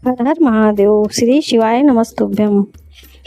हर हर महादेव। श्री शिवाय नमस्तुभ्यम।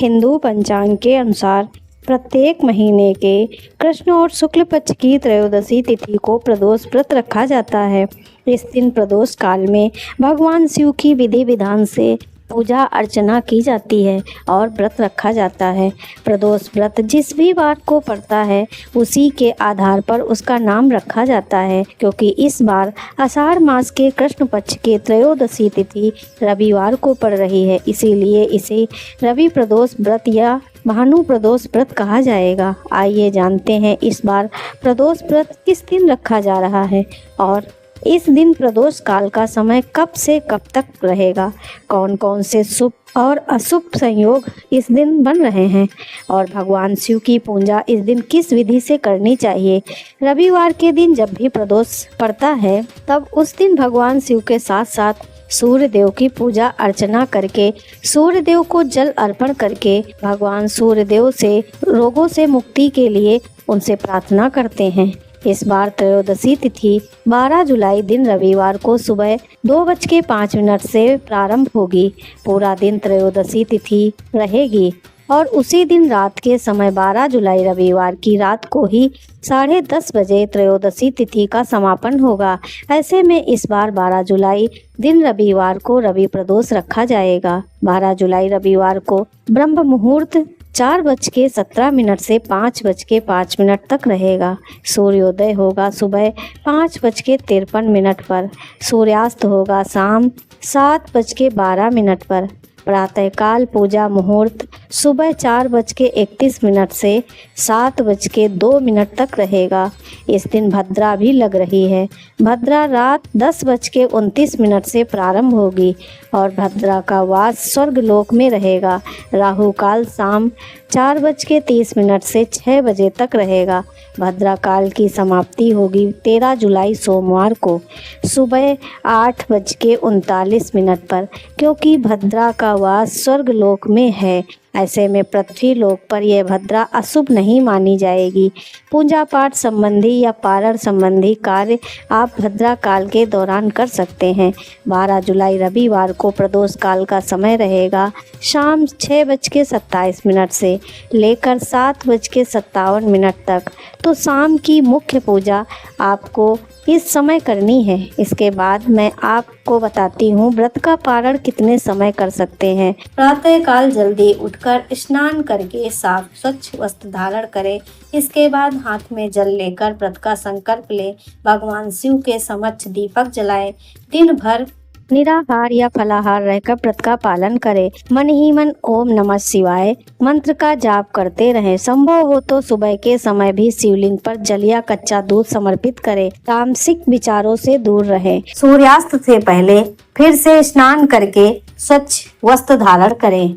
हिंदू पंचांग के अनुसार प्रत्येक महीने के कृष्ण और शुक्ल पक्ष की त्रयोदशी तिथि को प्रदोष व्रत रखा जाता है। इस दिन प्रदोष काल में भगवान शिव की विधि विधान से पूजा अर्चना की जाती है और व्रत रखा जाता है। प्रदोष व्रत जिस भी वार को पड़ता है उसी के आधार पर उसका नाम रखा जाता है, क्योंकि इस बार आषाढ़ मास के कृष्ण पक्ष के त्रयोदशी तिथि रविवार को पड़ रही है, इसीलिए इसे रवि प्रदोष व्रत या भानु प्रदोष व्रत कहा जाएगा। आइए जानते हैं इस बार प्रदोष व्रत किस दिन रखा जा रहा है और इस दिन प्रदोष काल का समय कब से कब तक रहेगा, कौन कौन से शुभ और अशुभ संयोग इस दिन बन रहे हैं और भगवान शिव की पूजा इस दिन किस विधि से करनी चाहिए। रविवार के दिन जब भी प्रदोष पड़ता है तब उस दिन भगवान शिव के साथ साथ सूर्य देव की पूजा अर्चना करके, सूर्य देव को जल अर्पण करके भगवान सूर्य देव से रोगों से मुक्ति के लिए उनसे प्रार्थना करते हैं। इस बार त्रयोदशी तिथि 12 जुलाई दिन रविवार को सुबह 2:05 से प्रारंभ होगी। पूरा दिन त्रयोदशी तिथि रहेगी और उसी दिन रात के समय 12 जुलाई रविवार की रात को ही 10:30 बजे त्रयोदशी तिथि का समापन होगा। ऐसे में इस बार 12 जुलाई दिन रविवार को रवि प्रदोष रखा जाएगा। 12 जुलाई रविवार को ब्रह्म मुहूर्त 4:17 से 5:05 तक रहेगा। सूर्योदय होगा सुबह 5:53 पर। सूर्यास्त होगा शाम 7:12 पर। प्रातःकाल पूजा मुहूर्त सुबह 4:31 से 7:02 तक रहेगा। इस दिन भद्रा भी लग रही है। भद्रा रात 10:29 से प्रारंभ होगी और भद्रा का वास स्वर्गलोक में रहेगा। राहु काल शाम 4:30 से 6 बजे तक रहेगा। भद्रा काल की समाप्ति होगी 13 जुलाई सोमवार को सुबह 8:39 पर, क्योंकि भद्रा का वास स्वर्गलोक में है। ऐसे में पृथ्वी लोक पर यह भद्रा अशुभ नहीं मानी जाएगी। पूजा पाठ संबंधी या पारण संबंधी कार्य आप भद्रा काल के दौरान कर सकते हैं। 12 जुलाई रविवार को प्रदोष काल का समय रहेगा शाम 6:27 से लेकर 7:57 तक। तो शाम की मुख्य पूजा आपको इस समय करनी है। इसके बाद मैं आपको बताती हूँ व्रत का पारण कितने समय कर सकते हैं। प्रातः काल जल्दी उठकर स्नान करके साफ स्वच्छ वस्त्र धारण करें। इसके बाद हाथ में जल लेकर व्रत का संकल्प लें। भगवान शिव के समक्ष दीपक जलाएं। दिन भर निराहार या फलाहार रहकर व्रत का पालन करें। मन ही मन ओम नमः शिवाय मंत्र का जाप करते रहें। संभव हो तो सुबह के समय भी शिवलिंग पर जल या कच्चा दूध समर्पित करें। तामसिक विचारों से दूर रहें। सूर्यास्त से पहले फिर से स्नान करके स्वच्छ वस्त्र धारण करें।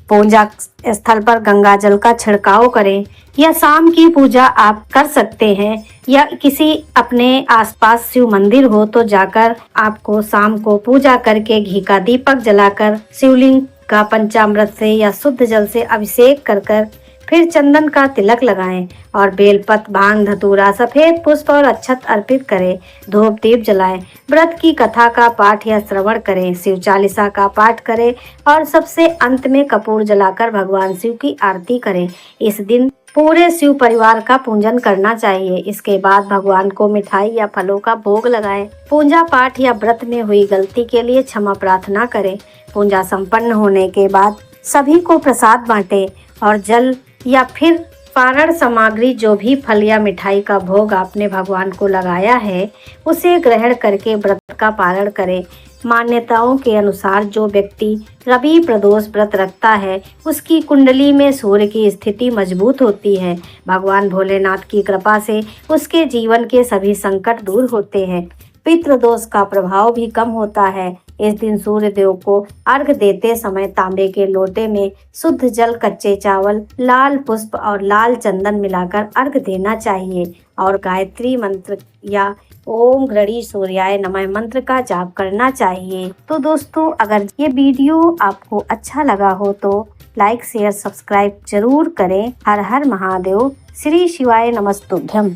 पूजा स्थल पर गंगा जल का छिड़काव करें। या शाम की पूजा आप कर सकते हैं या किसी अपने आसपास शिव मंदिर हो तो जाकर आपको शाम को पूजा करके घी का दीपक जलाकर शिवलिंग का पंचामृत से या शुद्ध जल से अभिषेक कर फिर चंदन का तिलक लगाएं और बेलपत्र, भांग, धतूरा, सफेद पुष्प और अक्षत अर्पित करें। धूप दीप जलाएं। व्रत की कथा का पाठ या श्रवण करें। शिव चालीसा का पाठ करें और सबसे अंत में कपूर जलाकर भगवान शिव की आरती करें। इस दिन पूरे शिव परिवार का पूजन करना चाहिए। इसके बाद भगवान को मिठाई या फलों का भोग लगाएं। पूजा पाठ या व्रत में हुई गलती के लिए क्षमा प्रार्थना करें। पूजा संपन्न होने के बाद सभी को प्रसाद बांटें और जल या फिर पारण सामग्री जो भी फल या मिठाई का भोग आपने भगवान को लगाया है उसे ग्रहण करके व्रत का पालन करें। मान्यताओं के अनुसार जो व्यक्ति रवि प्रदोष व्रत रखता है उसकी कुंडली में सूर्य की स्थिति मजबूत होती है। भगवान भोलेनाथ की कृपा से उसके जीवन के सभी संकट दूर होते हैं। पितृदोष का प्रभाव भी कम होता है। इस दिन सूर्य देव को अर्घ देते समय तांबे के लोटे में शुद्ध जल, कच्चे चावल, लाल पुष्प और लाल चंदन मिलाकर अर्घ देना चाहिए और गायत्री मंत्र या ओम गृणी सूर्याय नमः मंत्र का जाप करना चाहिए। तो दोस्तों, अगर ये वीडियो आपको अच्छा लगा हो तो लाइक, शेयर, सब्सक्राइब जरूर करें। हर हर महादेव। श्री शिवाय नमस्तुभ्यम।